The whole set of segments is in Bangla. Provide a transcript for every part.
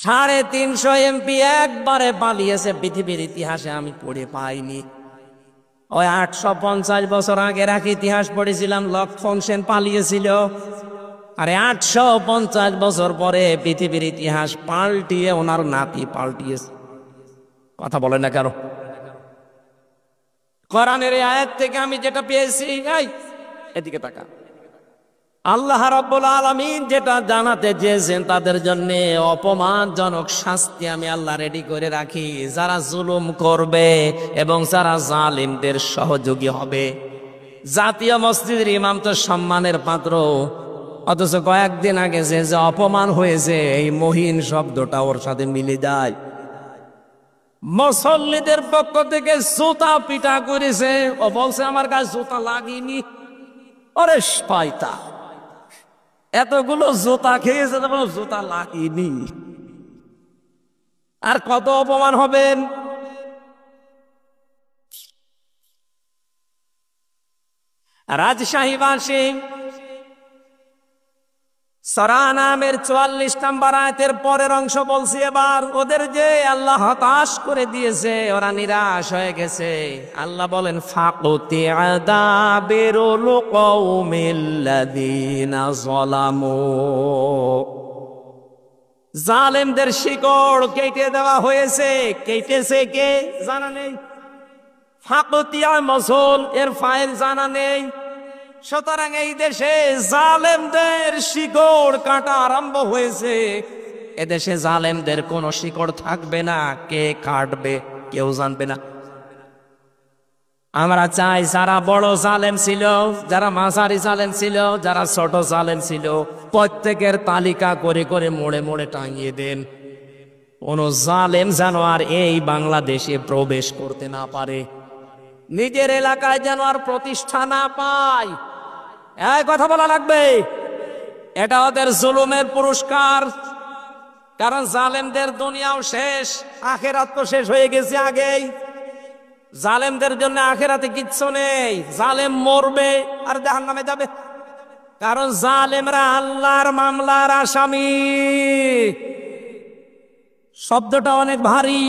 350 এমপি একবারে পালিয়েছে, পৃথিবীর ইতিহাসে আমি পড়ে পাইনি। ওই 850 বছর আগের এক ইতিহাস পড়েছিলাম, লক্ষণ সেন পালিয়েছিল। আরে 850 বছর পরে পৃথিবীর ইতিহাস পাল্টিয়ে ওনার নাতি পাল্টিয়েছে। কথা বলে না কারো। কোরআনের এই আয়াত থেকে আমি যেটা পেয়েছি, এদিকে তাকা, আল্লাহ রাব্বুল আলামিন যেটা জানাতে চেয়েছেন তাদের জন্য অপমানজনক শাস্তি আমি আল্লাহ রেডি করে রাখি, যারা জুলুম করবে এবং যারা জালিমদের সহযোগী হবে। জাতীয় মসজিদের ইমাম তো সম্মানের পাত্র, অথচ কয়েকদিন আগে যে অপমান হয়েছে এই মহিন শব্দটা ওর সাথে মিলে যায়। মুসল্লিদের পক্ষ থেকে জুতা পিটা করেছে, ও বলছে আমার কাছে জুতা লাগেনি। ওরে শয়তান, এতগুলো জুতা খেয়েছে, জুতা লাগেনি। আর কত অপমান হবেন। রাজশাহীবাসী সূরা নামের 44 নম্বর আয়াতের পরের অংশ বলছি। এবার ওদের যে আল্লাহ হতাশ করে দিয়েছে, ওরা নিরাশ হয়ে গেছে। আল্লাহ বলেন ফাকুতিআ দাবিরুল কওমিল্লাযীনা যালামু, জালেমদের শিকড় কেটে দেওয়া হয়েছে। কেটেছে কে জানা নেই। ফাকুতিআ মাসউল এর ফাইল জানা নেই। সুতরাং এই দেশে জালেমদের শিকড় কাটা আরম্ভ হয়েছে। এদেশে জালেমদের কোন শিকড় থাকবে না। কে কাটবে কেউ জানবে না। আমরা চাই যারা বড় জালেম ছিল, যারা মাঝারি জালেম ছিল, যারা ছোট জালেম ছিল, প্রত্যেকের তালিকা করে করে মোড়ে মোড়ে টাঙিয়ে দেন। কোন জালেম যেন আর এই বাংলাদেশে প্রবেশ করতে না পারে, নিজের এলাকায় যেন আর প্রতিষ্ঠা না পায়। এই কথা বলা লাগবে। এটা ওদের জুলুমের পুরস্কার। কারণ জালেমদের দুনিয়াও শেষ, আখিরাত তো শেষ হয়ে গেছে আগেই। জালেমদের জন্য আখিরাতে কিচ্ছু নেই। জালেম মরবে আর জাহান্নামে যাবে। কারণ জালেমরা আল্লাহর মামলার আসামি। শব্দটা অনেক ভারী।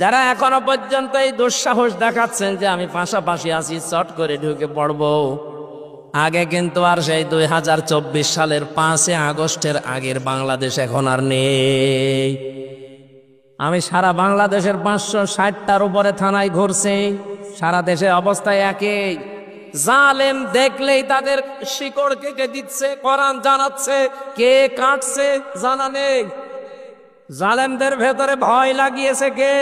যারা এখনো পর্যন্ত এই দুঃসাহস দেখাচ্ছেন যে আমি পাশাপাশি আছি, চট করে ঢুকে পড়বো, আগে কিন্তু আর সেই 2024 সালের 5 আগস্টের আগের বাংলাদেশ এখন আর নেই। আমি সারা বাংলাদেশের 560টার উপরে থানায় ঘুরছি। সারা দেশে অবস্থায় একই। জালেম দেখলেই তাদের শিকড় কেটে দিচ্ছে। কোরআন জানাচ্ছে কে কাটছে জানা নেই। জালেমদের ভেতরে ভয় লাগিয়েছে কে?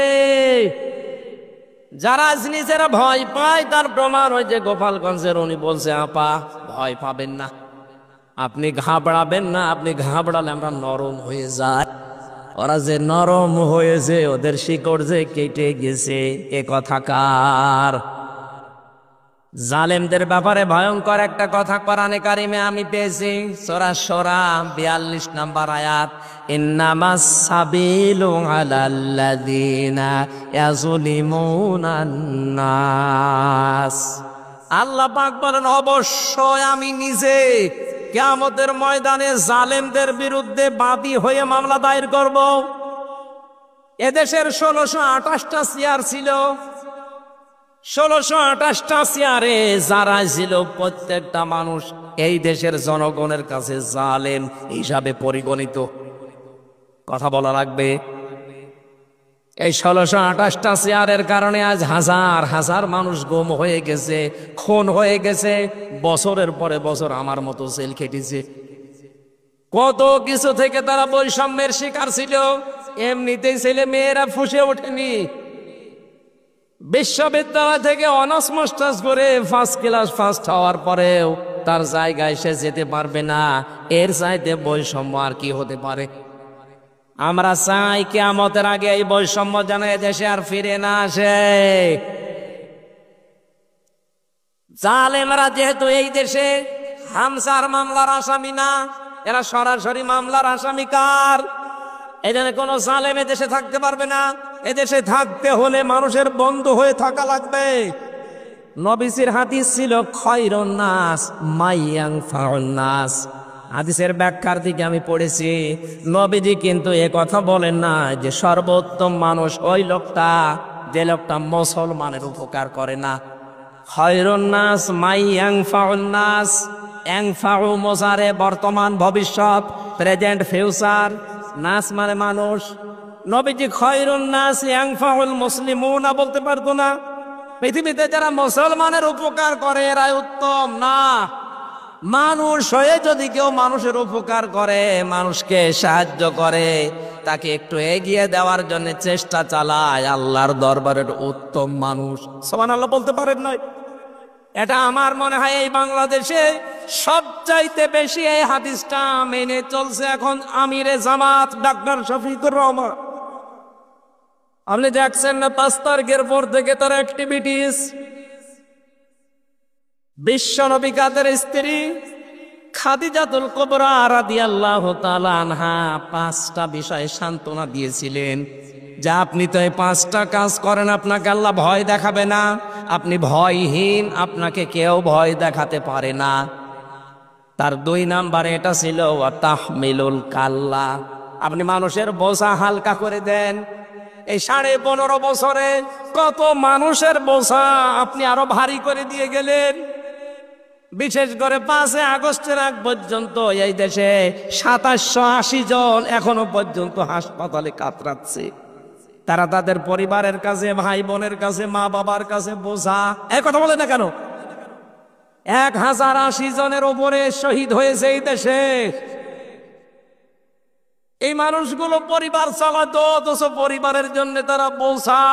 যারা নিজেরা ভয় পায় তার প্রমাণ ওই যে গোপালগঞ্জের উনি বলছে, আপা ভয় পাবেন না, আপনি ঘাবড়াবেন না, আপনি ঘাবড়ালে আমরা নরম হয়ে যাই। ওরা যে নরম হয়েছে, ওদের শিকড় যে কেটে গেছে, এ কথা কার? জালেমদের ব্যাপারে ভয়ঙ্কর একটা কথা কোরআনে কারিমে আমি পেয়েছি। সূরা শূরা 42 নম্বর আয়াত, ইন্নামাস সাবিলু আলাল্লাযীনা ইয়াযলিমুনান নাস। আল্লাহ পাক বলেন অবশ্যই আমি নিজে কিয়ামতের ময়দানে জালেমদের বিরুদ্ধে বাদী হয়ে মামলা দায়ের করব। এদেশের 1628টা চেয়ার ছিল। 1628টা চেয়ারে যারা ছিল প্রত্যেকটা মানুষ এই দেশের জনগণের কাছে জালেম হিসাবে পরিগণিত। কথা বলা লাগবে। এই 1628টা চেয়ারের কারণে আজ হাজার হাজার মানুষ গুম হয়ে গেছে, খুন হয়ে গেছে, বছরের পরে বছর আমার মতো জেল খেটেছে। কত কিছু থেকে তারা বৈষম্যের শিকার ছিল। এমনিতেই ছেলে মেয়েরা ফুসে ওঠেনি। বিশ্ববিদ্যালয় থেকে অনার্স মাস্টার্স করে ফার্স্ট ক্লাস ফার্স্ট হওয়ার পরেও তার জায়গায় সে যেতে পারবে না। এর চাইতে বৈষম্য আর কি হতে পারে? আমরা চাই কিয়ামতের আগে এই বৈষম্য যেন এদেশে আর ফিরে না আসে। জালেমরা যেহেতু এই দেশে হামসার মামলার আসামি না, এরা সরাসরি মামলার আসামি। কার? এখানে কোন জালেম এদেশে থাকতে পারবে না। এদেশে থাকতে হলে মানুষের বন্ধু হয়ে থাকা লাগবে। নবীজির হাদিস ছিল খয়রুন নাস মাইয়ানফাউন নাস। হাদিসের ব্যাখ্যার দিকে আমি পড়েছি, নবীজি কিন্তু এ কথা বলেন না যে সর্বোত্তম মানুষ ওই লোকটা যে লোকটা মুসলমানের উপকার করে না। খায়রুন নাস মাই ইয়ানফাউন নাস, ইয়ানফাউ মুজারে বর্তমান ভবিষ্যৎ, প্রেজেন্ট ফিউচার, নাস মানে মানুষ। নবীজি খায়রুন নাস ইয়ানফাউল মুসলিমুনা বলতে পারতো না? পৃথিবীতে যারা মুসলমানের উপকার করে এরাই উত্তম না। মানুষ হয়ে যদি কেউ মানুষের উপকার করে, মানুষকে সাহায্য করে, তাকে একটু এগিয়ে দেওয়ার জন্য চেষ্টা চালায়, আল্লাহর দরবারের উত্তম মানুষ। সুবহানাল্লাহ বলতে পারেন নাই? এটা আমার মনে হয় এই বাংলাদেশে সবচাইতে বেশি এই হাদিসটা মেনে চলছে এখন আমিরে জামাত ডাক্তার শফিকুর রহমান। আপনি দেখছেন না 5 তারিখের পর থেকে তার অ্যাক্টিভিটিস, বিশ্ব নবী কাদের স্ত্রী খাদিজাতুল কুবরা রাদিয়াল্লাহু তাআলা আনহা 5টা বিষয়ে সান্ত্বনা দিয়েছিলেন যে আপনি তো এই 5টা কাজ করেন, আপনাকে আল্লাহ ভয় দেখাবে না, আপনি ভয়হীন, আপনাকে কেউ ভয় দেখাতে পারে না। তার 2 নাম্বারে এটা ছিল ওয়া তাহমিলুল কাল্লা, আপনি মানুষের বোঝা হালকা করে দেন। এই 15.5 বছরে কত মানুষের বোঝা আপনি আরো ভারী করে দিয়ে গেলেন। বিশেষ করে 5 আগস্টের আগ পর্যন্ত এই দেশে 2780 জন এখনো পর্যন্ত হাসপাতালে কাতরাচ্ছে। তারা তাদের পরিবারের কাছে, ভাই বোনের কাছে, মা বাবার কাছে বোঝা। এই কথা বলে না কেন? 1080 জনের উপরে শহীদ হয়েছে এই দেশে। এই মানুষগুলো পরিবার চালাতো, অথচ পরিবারের জন্য তারা বোঝা।